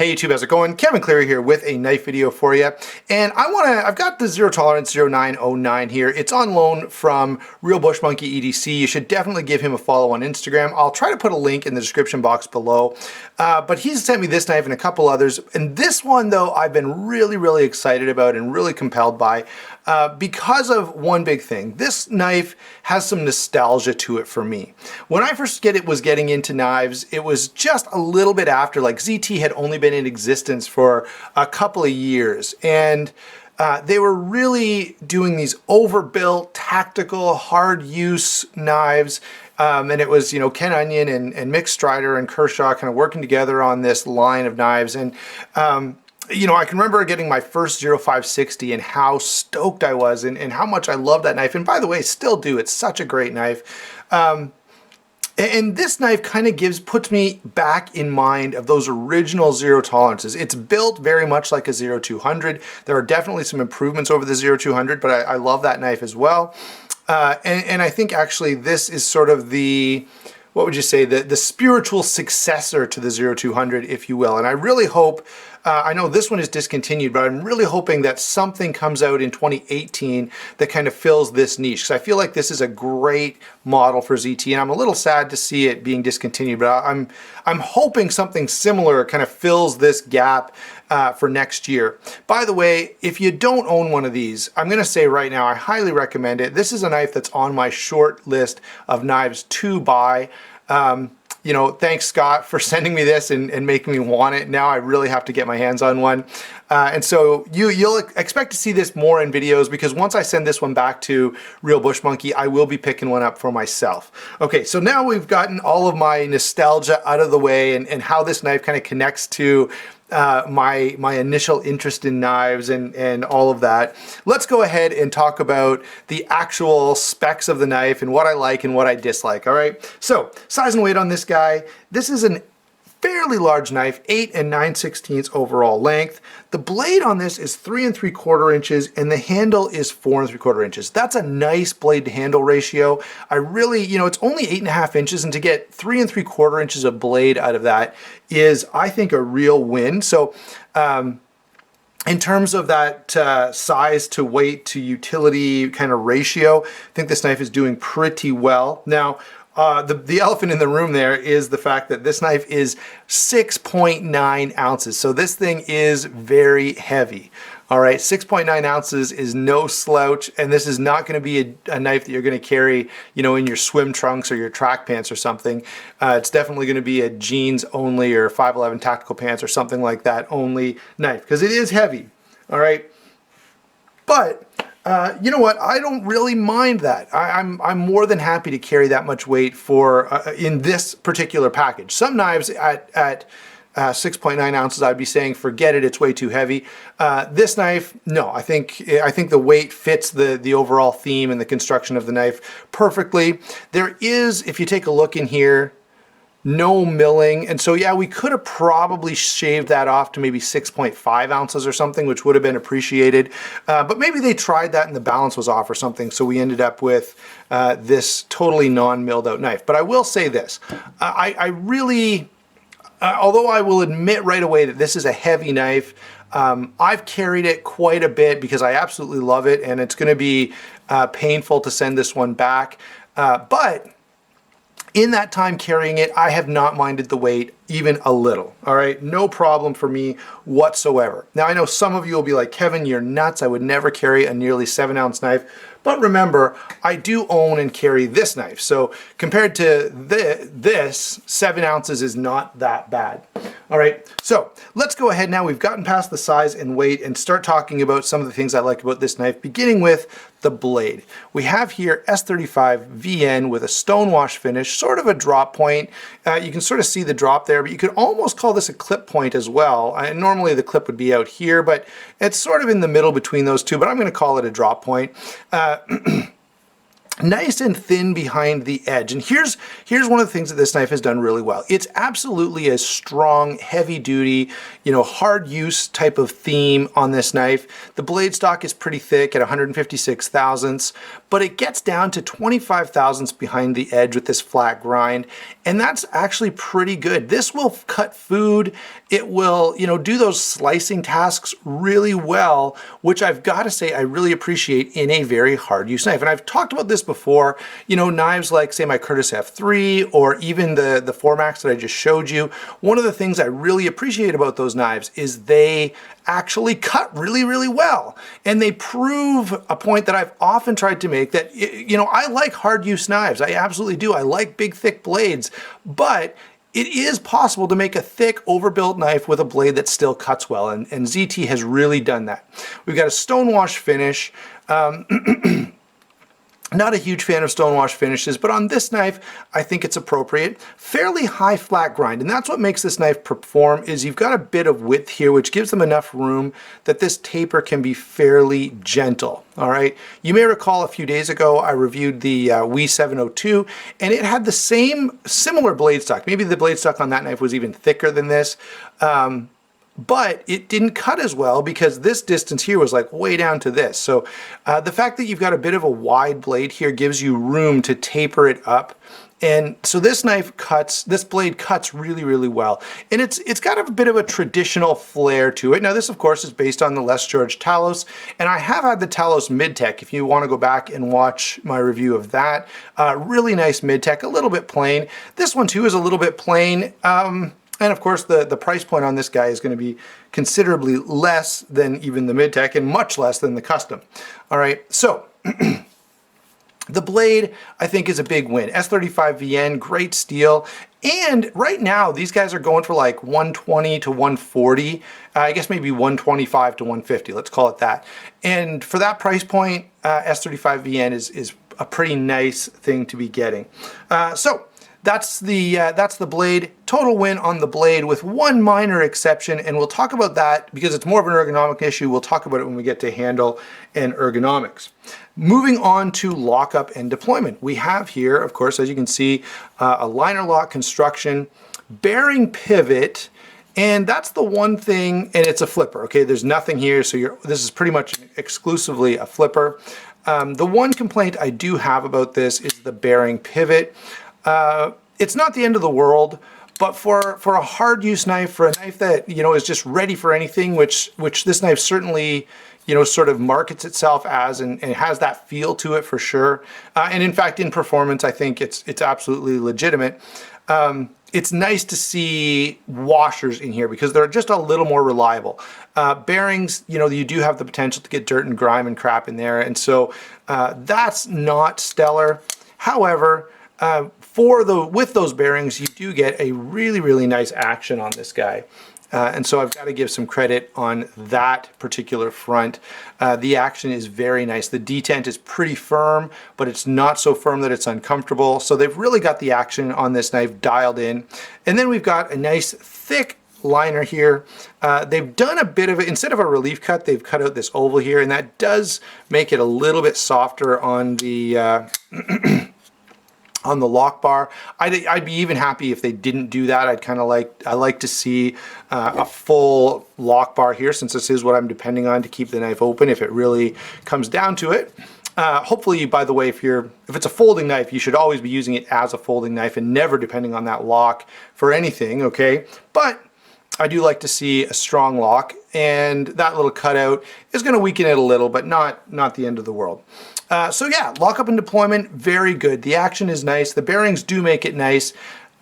Hey YouTube, how's it going? Kevin Cleary here with a knife video for you. And I've got the Zero Tolerance 0909 here. It's on loan from Real Bush Monkey EDC. You should definitely give him a follow on Instagram. I'll try to put a link in the description box below. But he's sent me this knife and a couple others. And this one though, I've been really excited about and really compelled by because of one big thing. This knife has some nostalgia to it for me. When I first was getting into knives, it was just a little bit after, like ZT had only been in existence for a couple of years, and they were really doing these overbuilt, tactical, hard use knives. And it was, you know, Ken Onion and Mick Strider and Kershaw kind of working together on this line of knives. And you know, I can remember getting my first 0560 and how stoked I was and how much I love that knife. And by the way, still do. It's such a great knife. And this knife kind of puts me back in mind of those original zero tolerances. It's built very much like a 0200. There are definitely some improvements over the 0200, but I love that knife as well. And I think actually this is sort of the, what would you say, the spiritual successor to the 0200, if you will. And I really hope, I know this one is discontinued, but I'm really hoping that something comes out in 2018 that kind of fills this niche. Because I feel like this is a great model for ZT, and I'm a little sad to see it being discontinued, but I'm hoping something similar kind of fills this gap for next year. By the way, if you don't own one of these, I'm going to say right now, I highly recommend it. This is a knife that's on my short list of knives to buy. You know, thanks Scott for sending me this and making me want it. Now I really have to get my hands on one. And so you'll expect to see this more in videos, because once I send this one back to Real Bush Monkey, I will be picking one up for myself. Okay, so now we've gotten all of my nostalgia out of the way and how this knife kind of connects to my initial interest in knives and all of that. Let's go ahead and talk about the actual specs of the knife and what I like and what I dislike. All right, so size and weight on this guy. This is a fairly large knife, 8 9/16 overall length. The blade on this is 3 3/4 inches and the handle is 4 3/4 inches. That's a nice blade to handle ratio. I really, you know, it's only 8.5 inches, and to get 3 3/4 inches of blade out of that is, I think, a real win. So in terms of that size to weight to utility kind of ratio, I think this knife is doing pretty well. Now, the elephant in the room there is the fact that this knife is 6.9 ounces. So this thing is very heavy. All right, 6.9 ounces is no slouch, and this is not going to be a knife that you're going to carry, you know, in your swim trunks or your track pants or something. It's definitely going to be a jeans only or 511 tactical pants or something like that only knife, because it is heavy. All right, but you know what? I don't really mind that. I'm more than happy to carry that much weight for in this particular package. Some knives at 6.9 ounces, I'd be saying, forget it, it's way too heavy. This knife, no, I think the weight fits the overall theme and the construction of the knife perfectly. There is, if you take a look in here, no milling, and so yeah, we could have probably shaved that off to maybe 6.5 ounces or something, which would have been appreciated, but maybe they tried that and the balance was off or something, so we ended up with this totally non-milled out knife. But I will say this, I really, although I will admit right away that this is a heavy knife, I've carried it quite a bit because I absolutely love it, and it's going to be painful to send this one back, but in that time carrying it, I have not minded the weight even a little. All right, no problem for me whatsoever. Now I know some of you will be like, Kevin, you're nuts. I would never carry a nearly 7-ounce knife. But remember, I do own and carry this knife. So compared to this, 7 ounces is not that bad. All right, so let's go ahead now. We've gotten past the size and weight and start talking about some of the things I like about this knife, beginning with the blade. We have here S35 VN with a stonewash finish, sort of a drop point. You can sort of see the drop there, but you could almost call this a clip point as well. Normally the clip would be out here, but it's sort of in the middle between those two, but I'm going to call it a drop point. nice and thin behind the edge. And here's one of the things that this knife has done really well. It's absolutely a strong, heavy duty, hard use type of theme on this knife. The blade stock is pretty thick at 156 thousandths, but it gets down to 25 thousandths behind the edge with this flat grind. And that's actually pretty good. This will cut food. It will, do those slicing tasks really well, which I've got to say I really appreciate in a very hard use knife. And I've talked about this before, knives like say my Curtis F3 or even the Formax that I just showed you. One of the things I really appreciate about those knives is they actually cut really, really well. And they prove a point that I've often tried to make that, I like hard use knives. I absolutely do. I like big, thick blades, but it is possible to make a thick, overbuilt knife with a blade that still cuts well, and ZT has really done that. We've got a stonewash finish. Not a huge fan of stonewash finishes, but on this knife, I think it's appropriate. Fairly high flat grind, and that's what makes this knife perform, is you've got a bit of width here, which gives them enough room that this taper can be fairly gentle, all right? You may recall a few days ago, I reviewed the WE 702, and it had the similar blade stock. Maybe the blade stock on that knife was even thicker than this. But it didn't cut as well because this distance here was like way down to this. So the fact that you've got a bit of a wide blade here gives you room to taper it up. And so this blade cuts really, really well. And it's got a bit of a traditional flair to it. Now this of course is based on the Les George Talos, and I have had the Talos Mid-Tech if you want to go back and watch my review of that. Really nice Mid-Tech, a little bit plain. This one too is a little bit plain. And of course, the price point on this guy is going to be considerably less than even the Mid-Tech and much less than the custom. All right, so the blade, I think, is a big win. S35VN, great steel. And right now, these guys are going for like 120 to 140. I guess maybe 125 to 150, let's call it that. And for that price point, S35VN is a pretty nice thing to be getting. That's the blade. Total win on the blade with one minor exception, and we'll talk about that because it's more of an ergonomic issue. We'll talk about it when we get to handle and ergonomics. Moving on to lockup and deployment. We have here, of course, as you can see, a liner lock construction, bearing pivot, and that's the one thing, and it's a flipper, okay? There's nothing here, so this is pretty much exclusively a flipper. The one complaint I do have about this is the bearing pivot. It's not the end of the world, but for a hard use knife, for a knife that, is just ready for anything, which this knife certainly, sort of markets itself as and has that feel to it for sure. And in fact, in performance, I think it's absolutely legitimate. It's nice to see washers in here because they're just a little more reliable. Bearings, you do have the potential to get dirt and grime and crap in there. And so that's not stellar. However, with those bearings, you do get a really, really nice action on this guy. And so I've got to give some credit on that particular front. The action is very nice. The detent is pretty firm, but it's not so firm that it's uncomfortable. So they've really got the action on this knife dialed in. And then we've got a nice thick liner here. They've done a bit of it, instead of a relief cut, they've cut out this oval here, and that does make it a little bit softer on the on the lock bar. I'd be even happy if they didn't do that. I like to see a full lock bar here, since this is what I'm depending on to keep the knife open if it really comes down to it. Hopefully, by the way, if it's a folding knife, you should always be using it as a folding knife and never depending on that lock for anything, okay? But I do like to see a strong lock, and that little cutout is going to weaken it a little, but not the end of the world. So yeah, lockup and deployment, very good. The action is nice. The bearings do make it nice.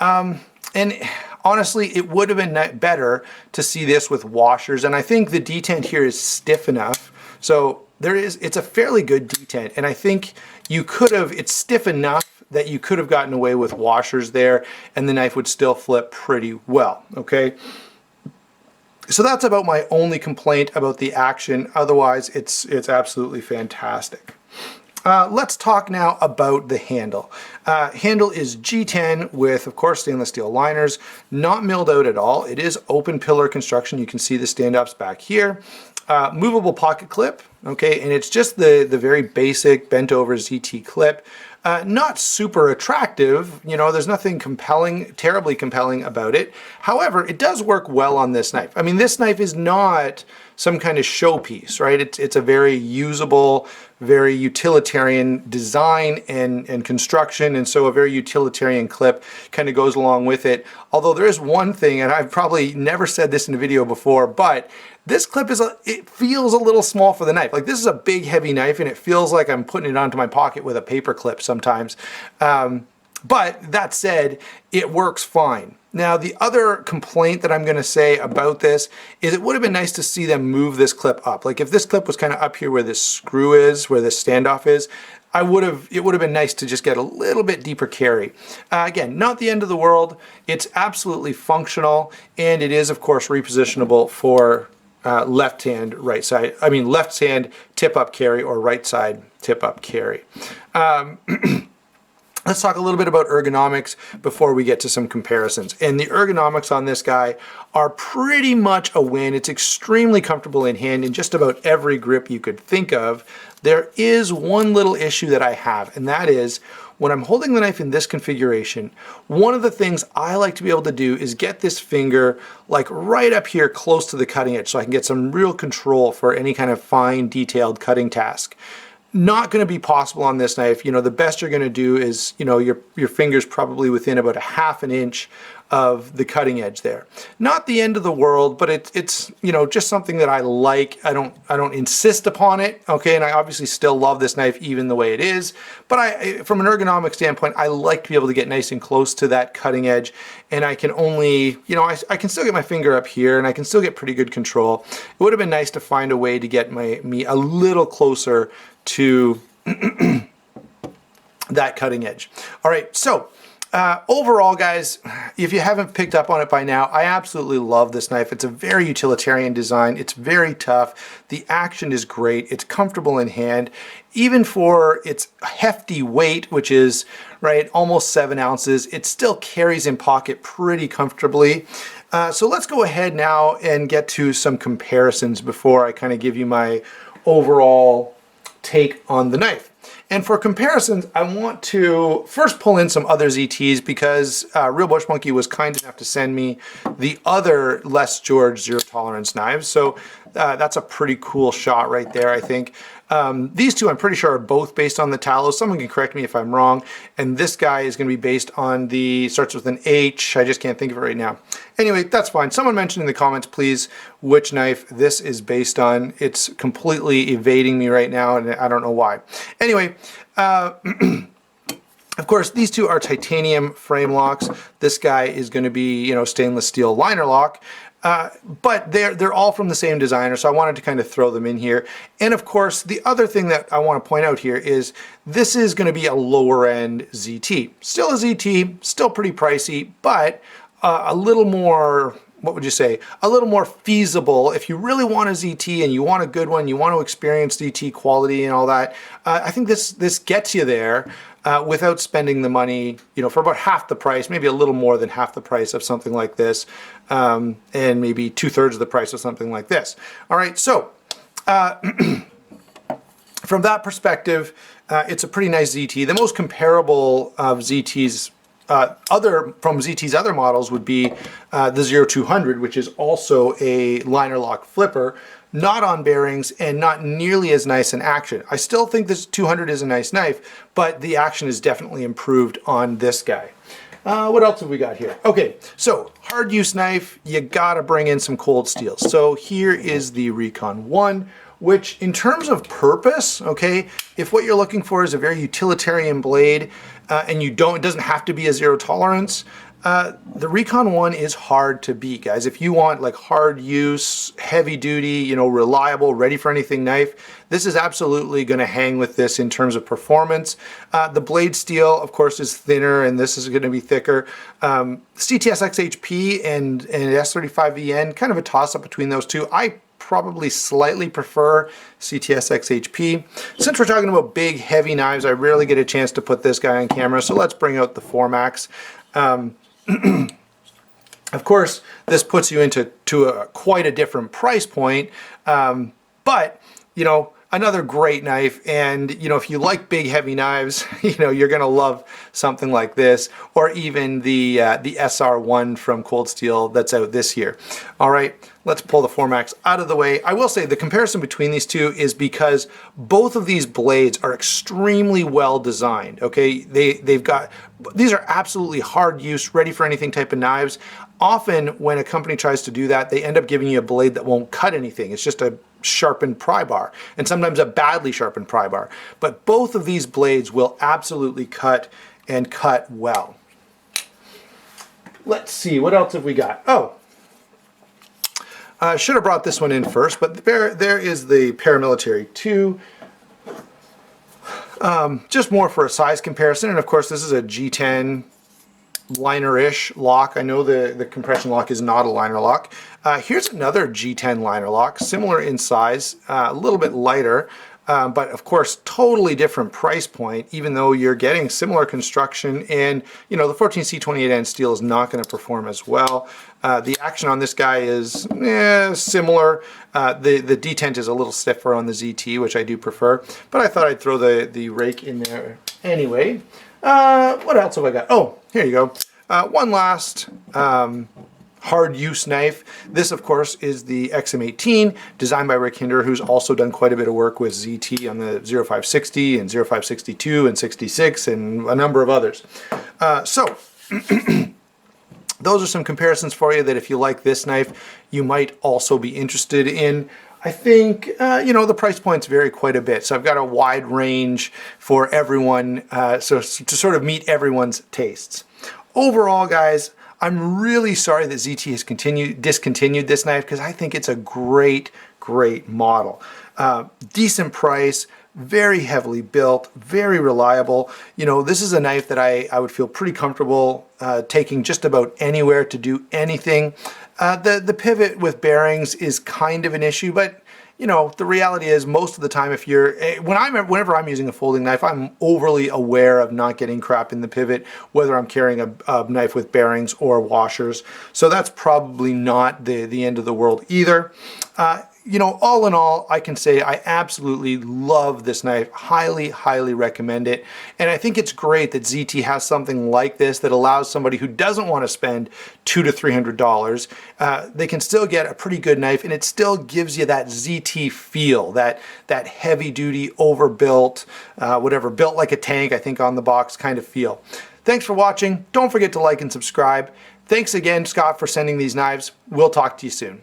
And honestly, it would have been better to see this with washers. And I think the detent here is stiff enough. So it's a fairly good detent. And I think it's stiff enough that you could have gotten away with washers there and the knife would still flip pretty well, okay? So that's about my only complaint about the action. Otherwise, it's absolutely fantastic. Let's talk now about the handle. Handle is G10 with, of course, stainless steel liners, not milled out at all. It is open pillar construction. You can see the stand-ups back here. Movable pocket clip. okay? And it's just the very basic bent over ZT clip. Not super attractive, you know, there's nothing compelling, terribly compelling about it. However, it does work well on this knife. I mean, this knife is not some kind of showpiece, right? It's a very usable, very utilitarian design and construction, and so a very utilitarian clip kind of goes along with it. Although there is one thing, and I've probably never said this in a video before, but this clip it feels a little small for the knife. Like, this is a big heavy knife and it feels like I'm putting it onto my pocket with a paper clip sometimes. But that said, it works fine. Now, the other complaint that I'm gonna say about this is it would have been nice to see them move this clip up. Like, if this clip was kind of up here where this screw is, where this standoff is, it would have been nice to just get a little bit deeper carry. Again, not the end of the world. It's absolutely functional, and it is, of course, repositionable for left hand, right side. I mean, left hand tip up carry or right side tip up carry. Let's talk a little bit about ergonomics before we get to some comparisons. And the ergonomics on this guy are pretty much a win. It's extremely comfortable in hand in just about every grip you could think of. There is one little issue that I have, and that is when I'm holding the knife in this configuration, one of the things I like to be able to do is get this finger like right up here close to the cutting edge so I can get some real control for any kind of fine detailed cutting task. Not going to be possible on this knife. You know, the best you're going to do is, you know, your finger's probably within about a ½ an inch of the cutting edge there. Not the end of the world, but it's you know, just something that I like. I don't insist upon it, okay? And I obviously still love this knife even the way it is, but from an ergonomic standpoint, I like to be able to get nice and close to that cutting edge, and I can only, you know, I can still get my finger up here and I can still get pretty good control. It would have been nice to find a way to get me a little closer to that cutting edge. All right, so overall, guys, if you haven't picked up on it by now, I absolutely love this knife. It's a very utilitarian design. It's very tough. The action is great. It's comfortable in hand. Even for its hefty weight, which is, right, almost 7 ounces, it still carries in pocket pretty comfortably. So let's go ahead now and get to some comparisons before I kind of give you my overall take on the knife. And for comparisons, I want to first pull in some other ZTs because Real Bush Monkey was kind enough to send me the other Les George zero tolerance knives. So that's a pretty cool shot right there, I think. These two I'm pretty sure are both based on the Talos. Someone can correct me if I'm wrong. And this guy is going to be based on the, starts with an H. I just can't think of it right now. Anyway, that's fine. Someone mention in the comments, please, which knife this is based on. It's completely evading me right now, and I don't know why. Anyway, of course, these two are titanium frame locks. This guy is going to be, you know, stainless steel liner lock. But they're all from the same designer, so I wanted to kind of throw them in here. And of course, the other thing that I want to point out here is this is going to be a lower end ZT. Still a ZT, still pretty pricey, but a little more, what would you say, a little more feasible. If you really want a ZT and you want a good one, you want to experience ZT quality and all that, I think this gets you there. Without spending the money, you know, for about half the price, maybe a little more than half the price of something like this, and maybe 2/3 of the price of something like this. All right, so from that perspective, it's a pretty nice ZT. The most comparable of ZT's from ZT's other models would be the 0200, which is also a liner lock flipper, not on bearings and not nearly as nice in action. I still think this 200 is a nice knife, but the action is definitely improved on this guy. What else have we got here? Okay, so hard use knife, you gotta bring in some cold steel. So here is the Recon 1, which in terms of purpose, okay, if what you're looking for is a very utilitarian blade and it doesn't have to be a zero tolerance, the Recon 1 is hard to beat, guys. If you want like hard use, heavy duty, you know, reliable, ready for anything knife, this is absolutely going to hang with this in terms of performance. The blade steel, of course, is thinner, and this is going to be thicker. CTS XHP and S35VN, kind of a toss-up between those two. I probably slightly prefer CTS XHP. Since we're talking about big, heavy knives, I rarely get a chance to put this guy on camera, so let's bring out the Formax. Of course, this puts you into quite a different price point, but you know, another great knife. And, you know, if you like big, heavy knives, you know, you're going to love something like this, or even the SR1 from Cold Steel that's out this year. All right, let's pull the Formax out of the way. I will say the comparison between these two is because both of these blades are extremely well designed. Okay, these are absolutely hard use, ready for anything type of knives. Often when a company tries to do that, they end up giving you a blade that won't cut anything. It's just a sharpened pry bar, and sometimes a badly sharpened pry bar. But both of these blades will absolutely cut, and cut well. Let's see, what else have we got? Oh, should have brought this one in first, but there is the Paramilitary 2. Just more for a size comparison, and of course this is a G10 liner-ish lock. I know the compression lock is not a liner lock. Here's another G10 liner lock, similar in size, a little bit lighter, but of course totally different price point, even though you're getting similar construction, and you know the 14C28N steel is not going to perform as well. The action on this guy is similar. The detent is a little stiffer on the ZT, which I do prefer, but I thought I'd throw the rake in there anyway. What else have I got? Oh, here you go. One last hard use knife. This, of course, is the XM18, designed by Rick Hinder, who's also done quite a bit of work with ZT on the 0560 and 0562 and 66 and a number of others. So those are some comparisons for you that if you like this knife, you might also be interested in. I think, you know, the price points vary quite a bit. So I've got a wide range for everyone, so to sort of meet everyone's tastes. Overall, guys, I'm really sorry that ZT has discontinued this knife, because I think it's a great, great model. Decent price, very heavily built, very reliable. You know, this is a knife that I would feel pretty comfortable taking just about anywhere to do anything. The pivot with bearings is kind of an issue, but you know, the reality is most of the time whenever I'm using a folding knife, I'm overly aware of not getting crap in the pivot, whether I'm carrying a knife with bearings or washers. So that's probably not the end of the world either. You know, all in all, I can say I absolutely love this knife. Highly, highly recommend it. And I think it's great that ZT has something like this that allows somebody who doesn't want to spend $200 to $300, they can still get a pretty good knife, and it still gives you that ZT feel, that heavy duty, overbuilt, whatever, built like a tank, I think on the box kind of feel. Thanks for watching. Don't forget to like and subscribe. Thanks again, Scott, for sending these knives. We'll talk to you soon.